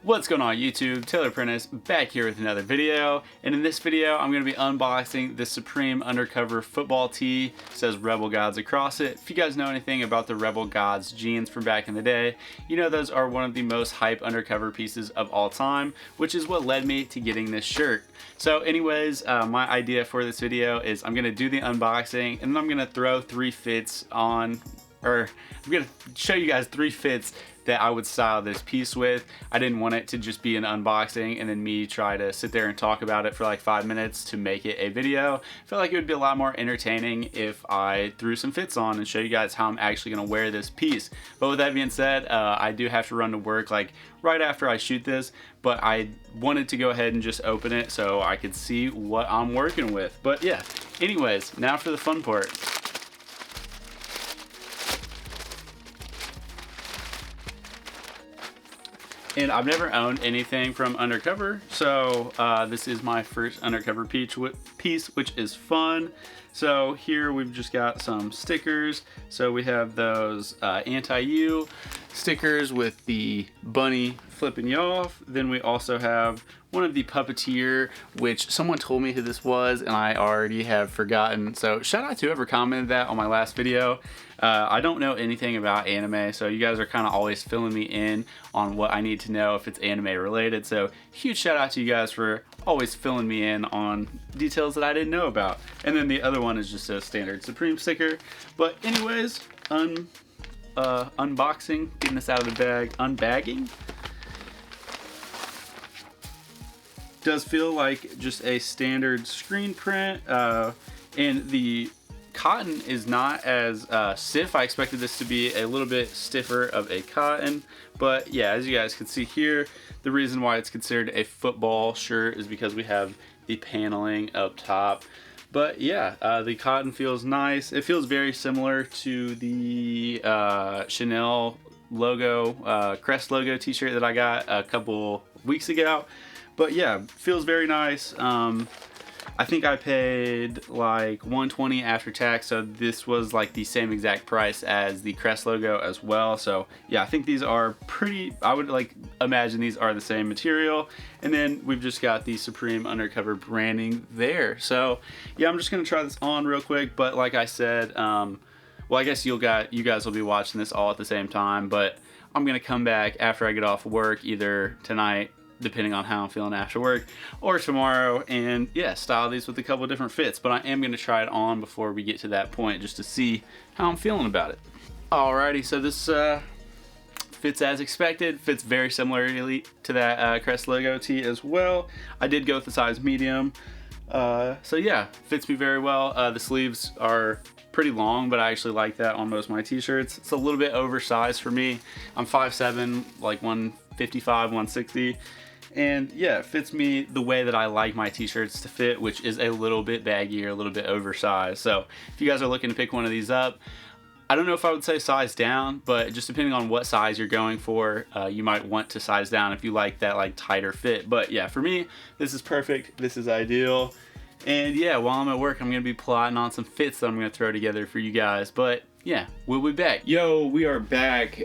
What's going on YouTube? Taylor Prentice back here with another video, and in this video I'm going to be unboxing the Supreme Undercover football tee. It says Rebel Gods across it. If you guys know anything about the Rebel Gods jeans from back in the day, you know those are one of the most hype undercover pieces of all time, which is what led me to getting this shirt. So anyways, my idea for this video is I'm going to do the unboxing and then I'm going to throw three fits on, or I'm going to show you guys three fits that I would style this piece with. I didn't want it to just be an unboxing and then me try to sit there and talk about it for like 5 minutes to make it a video. I feel like it would be a lot more entertaining if I threw some fits on and show you guys how I'm actually gonna wear this piece. But with that being said, I do have to run to work like right after I shoot this, but I wanted to go ahead and just open it so I could see what I'm working with. But yeah, anyways, now for the fun part. And I've never owned anything from Undercover, so this is my first Undercover piece, which is fun. So here we've just got some stickers. So we have those anti-you stickers with the bunny flipping you off. Then we also have one of the puppeteer, which someone told me who this was and I already have forgotten. So shout out to whoever commented that on my last video. I don't know anything about anime, so you guys are kind of always filling me in on what I need to know if it's anime related. So huge shout out to you guys for always filling me in on details that I didn't know about. And then the other one is just a standard Supreme sticker. But anyways, unboxing, getting this out of the bag, unbagging. Does feel like just a standard screen print, and the cotton is not as stiff. I expected this to be a little bit stiffer of a cotton, but yeah, as you guys can see here, the reason why it's considered a football shirt is because we have the paneling up top. But yeah, the cotton feels nice. It feels very similar to the Chanel logo, crest logo t-shirt that I got a couple weeks ago. But yeah, feels very nice. I think I paid like $120 after tax, so this was like the same exact price as the crest logo as well. So yeah, I think these are pretty, I would like imagine these are the same material. And then we've just got the Supreme Undercover branding there. So yeah, I'm just gonna try this on real quick, but like I said, well, I guess you guys will be watching this all at the same time, but I'm gonna come back after I get off work, either tonight, depending on how I'm feeling after work, or tomorrow, and yeah, style these with a couple different fits. But I am going to try it on before we get to that point just to see how I'm feeling about it. Alrighty, so this fits as expected, fits very similarly to that crest logo tee as well. I did go with the size medium, so yeah, fits me very well. The sleeves are pretty long, but I actually like that on most of my t-shirts. It's a little bit oversized for me. I'm 5'7", like 155, 160. And yeah, it fits me the way that I like my t-shirts to fit, which is a little bit baggy or a little bit oversized. So if you guys are looking to pick one of these up, I don't know if I would say size down, but just depending on what size you're going for, you might want to size down if you like that like tighter fit. But yeah, for me, this is perfect. This is ideal. And yeah, while I'm at work, I'm going to be plotting on some fits that I'm going to throw together for you guys. But yeah, we'll be back. Yo, we are back.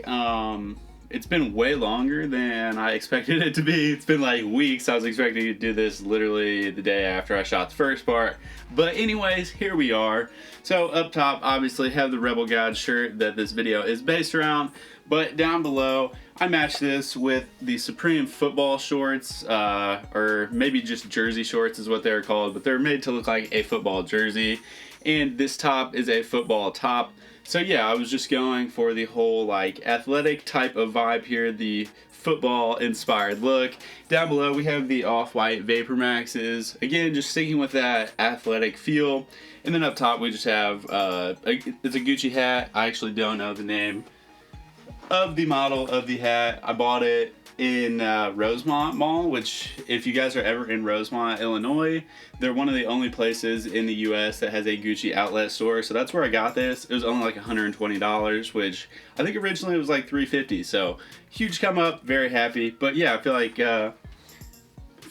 It's been way longer than I expected it to be. It's been like weeks. I was expecting to do this literally the day after I shot the first part. But anyways, here we are. So up top, obviously have the Rebel Gods shirt that this video is based around. But down below, I matched this with the Supreme football shorts, or maybe just jersey shorts is what they're called, but they're made to look like a football jersey. And this top is a football top. So yeah, I was just going for the whole like athletic type of vibe here, the football inspired look. Down below we have the off-white Vapor Maxes, again just sticking with that athletic feel. And then up top we just have it's a Gucci hat. I actually don't know the name of the model of the hat. I bought it in Rosemont Mall, which if you guys are ever in Rosemont, Illinois, they're one of the only places in the US that has a Gucci outlet store. So that's where I got this. It was only like $120, which I think originally it was like $350. So huge come up, very happy. But yeah, I feel like if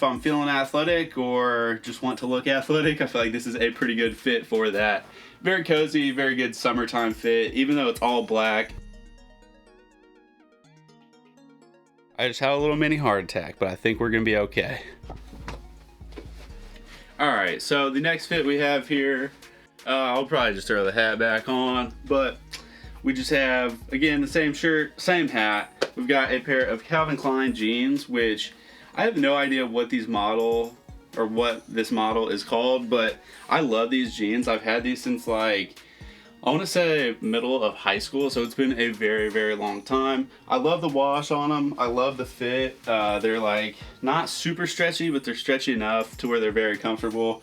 I'm feeling athletic or just want to look athletic, I feel like this is a pretty good fit for that. Very cozy, very good summertime fit, even though it's all black. I just had a little mini heart attack, but I think we're gonna be okay. All right, so the next fit we have here, I'll probably just throw the hat back on, but we just have, again, the same shirt, same hat. We've got a pair of Calvin Klein jeans, which I have no idea what these model, or what this model is called, but I love these jeans. I've had these since like, I want to say middle of high school, so it's been a very, very long time. I love the wash on them. I love the fit. They're like not super stretchy, but they're stretchy enough to where they're very comfortable.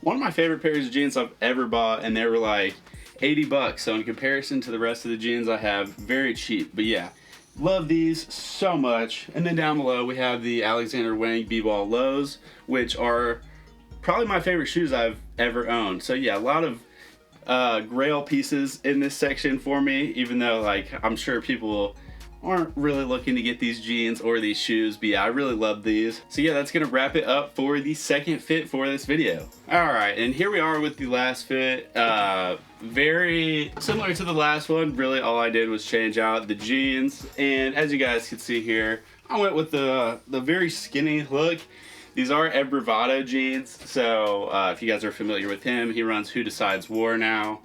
One of my favorite pairs of jeans I've ever bought, and they were like 80 bucks. So in comparison to the rest of the jeans I have, very cheap. But yeah, love these so much. And then down below we have the Alexander Wang B-Ball lows, which are probably my favorite shoes I've ever owned. So yeah, a lot of grail pieces in this section for me, even though like I'm sure people aren't really looking to get these jeans or these shoes, but yeah, I really love these. So yeah, that's gonna wrap it up for the second fit for this video. All right, and here we are with the last fit. Very similar to the last one. Really all I did was change out the jeans, and as you guys can see here, I went with the very skinny look. These are Ed Bravado jeans, so if you guys are familiar with him, he runs Who Decides War now.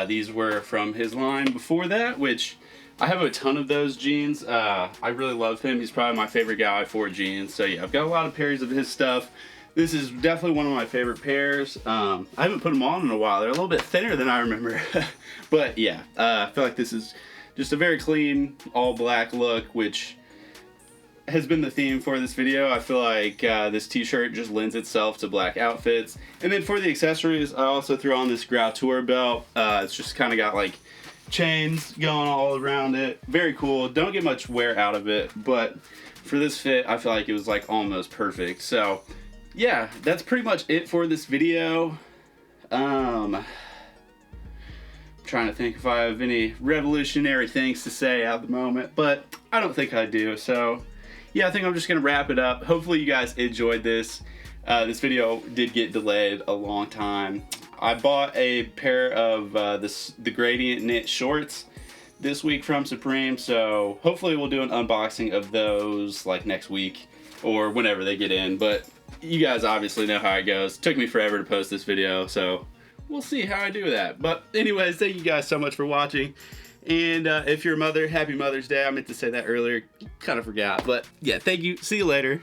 These were from his line before that, which I have a ton of those jeans. I really love him. He's probably my favorite guy for jeans. So yeah, I've got a lot of pairs of his stuff. This is definitely one of my favorite pairs. I haven't put them on in a while. They're a little bit thinner than I remember. But yeah, I feel like this is just a very clean, all black look, which has been the theme for this video. I feel like this t-shirt just lends itself to black outfits. And then for the accessories, I also threw on this Grautour belt. It's just kind of got like chains going all around it. Very cool. Don't get much wear out of it, but for this fit, I feel like it was like almost perfect. So yeah, that's pretty much it for this video. I'm trying to think if I have any revolutionary things to say at the moment, but I don't think I do. So yeah, I think I'm just gonna wrap it up. Hopefully you guys enjoyed this. This video did get delayed a long time. I bought a pair of the Gradient knit shorts this week from Supreme, so hopefully we'll do an unboxing of those like next week or whenever they get in, but you guys obviously know how it goes. It took me forever to post this video, so we'll see how I do that. But anyways, thank you guys so much for watching. And if you're a mother, happy Mother's Day. I meant to say that earlier, kind of forgot, but yeah, thank you. See you later.